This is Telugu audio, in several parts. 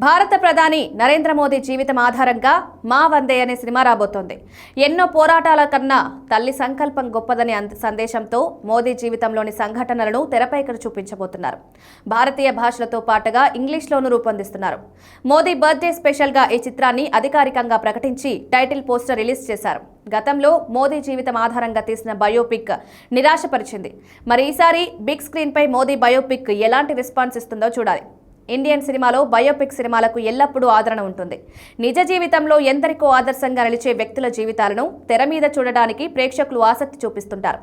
భారత ప్రధాని నరేంద్ర మోదీ జీవితం ఆధారంగా మా వందే అనే సినిమా రాబోతోంది. ఎన్నో పోరాటాల కన్నా తల్లి సంకల్పం గొప్పదని సందేశంతో మోదీ జీవితంలోని సంఘటనలను తెరపైకి చూపించబోతున్నారు. భారతీయ భాషలతో పాటుగా ఇంగ్లీష్లోనూ రూపొందిస్తున్నారు. మోదీ బర్త్డే స్పెషల్గా ఈ చిత్రాన్ని అధికారికంగా ప్రకటించి టైటిల్ పోస్టర్ రిలీజ్ చేశారు. గతంలో మోదీ జీవితం ఆధారంగా తీసిన బయోపిక్ నిరాశపరిచింది. మరి ఈసారి బిగ్ స్క్రీన్పై మోదీ బయోపిక్ ఎలాంటి రెస్పాన్స్ ఇస్తుందో చూడాలి. ఇండియన్ సినిమాలో బయోపిక్ సినిమాలకు ఎల్లప్పుడూ ఆదరణ ఉంటుంది. నిజ జీవితంలో ఎందరికో ఆదర్శంగా నిలిచే వ్యక్తుల జీవితాలను తెర మీద చూడడానికి ప్రేక్షకులు ఆసక్తి చూపిస్తుంటారు.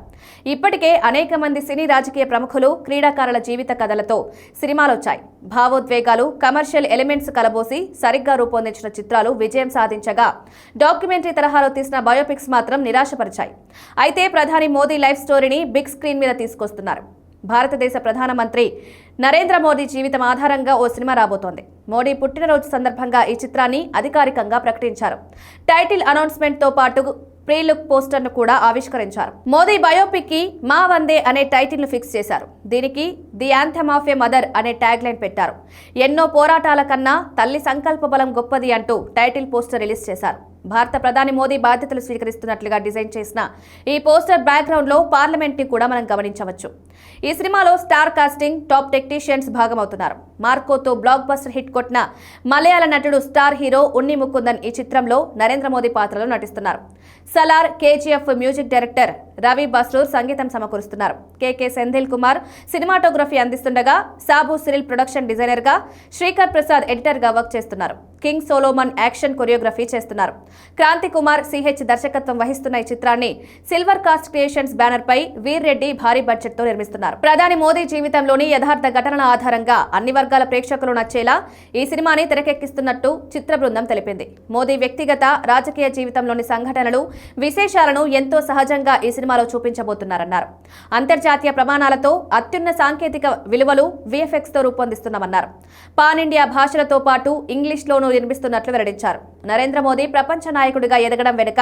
ఇప్పటికే అనేక మంది సినీ రాజకీయ ప్రముఖులు, క్రీడాకారుల జీవిత కథలతో సినిమాలొచ్చాయి. భావోద్వేగాలు, కమర్షియల్ ఎలిమెంట్స్ కలబోసి సరిగ్గా రూపొందించిన చిత్రాలు విజయం సాధించగా, డాక్యుమెంటరీ తరహాలో తీసిన బయోపిక్స్ మాత్రం నిరాశపరిచాయి. అయితే ప్రధాని మోదీ లైఫ్ స్టోరీని బిగ్ స్క్రీన్ మీద తీసుకొస్తున్నారు. భారతదేశ ప్రధానమంత్రి నరేంద్ర మోదీ జీవితం ఆధారంగా ఓ సినిమా రాబోతోంది. మోడీ పుట్టినరోజు సందర్భంగా ఈ చిత్రాన్ని అధికారికంగా ప్రకటించారు. టైటిల్ అనౌన్స్మెంట్తో పాటు ప్రీ లుక్ పోస్టర్ను కూడా ఆవిష్కరించారు. మోదీ బయోపిక్ కి మా వందే అనే టైటిల్ ను ఫిక్స్ చేశారు. దీనికి the anthem of A mother అనే ట్యాగ్ లైన్ పెట్టారు. ఎన్నో పోరాటాల కన్నా తల్లి సంకల్ప బలం గొప్పది అంటూ టైటిల్ పోస్టర్ రిలీజ్ చేశారు. భారత ప్రధాని మోదీ బాధ్యతలు స్వీకరిస్తున్నట్లుగా డిజైన్ చేసిన ఈ పోస్టర్ బ్యాక్గ్రౌండ్ లో పార్లమెంట్ ని కూడా మనం గమనించవచ్చు. ఈ సినిమాలో స్టార్ కాస్టింగ్, టాప్ టెక్నీషియన్స్ భాగమవుతున్నారు. మార్కోతో బ్లాక్ బస్టర్ హిట్ కొట్టిన మలయాళ నటుడు స్టార్ హీరో ఉన్ని ముకుందన్ ఈ చిత్రంలో నరేంద్ర మోదీ పాత్రలో నటిస్తున్నారు. Salaar, KGF music director Ravi Basrur సంగీతం సమకూరుస్తున్నారు. కేకే సెంధిల్ కుమార్ సినిమాటోగ్రఫీ అందిస్తుండగా, సాబు సిరిల్ ప్రొడక్షన్ డిజైనర్ గా, శ్రీకర్ ప్రసాద్ ఎడిటర్ గా వర్క్ చేస్తున్నారు. కింగ్ సోలోమన్ యాక్షన్ కొరియోగ్రఫీ చేస్తున్నారు. క్రాంతి కుమార్ సిహెచ్ దర్శకత్వం వహిస్తున్న ఈ చిత్రాన్ని సిల్వర్ కాస్ట్ క్రియేషన్స్ బ్యానర్ పై వీర్ రెడ్డి భారీ బడ్జెట్ తో నిర్మిస్తున్నారు. ప్రధాని మోదీ జీవితంలోని యథార్థ ఘటనల ఆధారంగా అన్ని వర్గాల ప్రేక్షకులు నచ్చేలా ఈ సినిమాని తెరకెక్కిస్తున్నట్టు చిత్ర బృందం తెలిపింది. మోదీ వ్యక్తిగత, రాజకీయ జీవితంలోని సంఘటనలు, విశేషాలను ఎంతో సహజంగా ఈ సినిమాలో చూపించబోతున్నారన్నారు. అంతర్జాతీయ ప్రమాణాలతో అత్యున్న సాంకేతిక విలువలు, విఎఫ్ఎక్స్ తో రూపొందిస్తున్నామన్నారు. పాన్ ఇండియా భాషలతో పాటు ఇంగ్లీష్లోనూ నిర్మిస్తున్నట్లు వెల్లడించారు. నరేంద్ర మోదీ ప్రపంచ నాయకుడిగా ఎదగడం వెనుక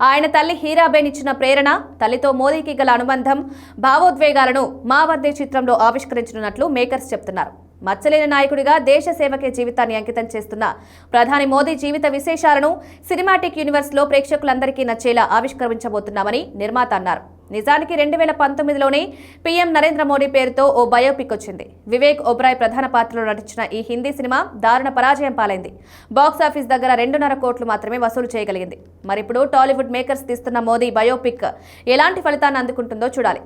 ఆయన తల్లి హీరాబేన్ ఇచ్చిన ప్రేరణ, తల్లితో మోదీకి గల అనుబంధం, భావోద్వేగాలను మా వందే చిత్రంలో ఆవిష్కరించనున్నట్లు మేకర్స్ చెప్తున్నారు. మచ్చలేని నాయకుడిగా దేశ సేవకే జీవితాన్ని అంకితం చేస్తున్న ప్రధాని మోదీ జీవిత విశేషాలను సినిమాటిక్ యూనివర్స్ లో ప్రేక్షకులందరికీ నచ్చేలా ఆవిష్కరించబోతున్నామని నిర్మాత అన్నారు. నిజానికి 2019లోనే పీఎం నరేంద్ర మోడీ పేరుతో ఓ బయోపిక్ వచ్చింది. వివేక్ ఒబ్రాయ్ ప్రధాన పాత్రలో నటించిన ఈ హిందీ సినిమా దారుణ పరాజయం పాలైంది. బాక్సాఫీస్ దగ్గర 2.5 కోట్లు మాత్రమే వసూలు చేయగలిగింది. మరిప్పుడు టాలీవుడ్ మేకర్స్ తీస్తున్న మోదీ బయోపిక్ ఎలాంటి ఫలితాన్ని అందుకుంటుందో చూడాలి.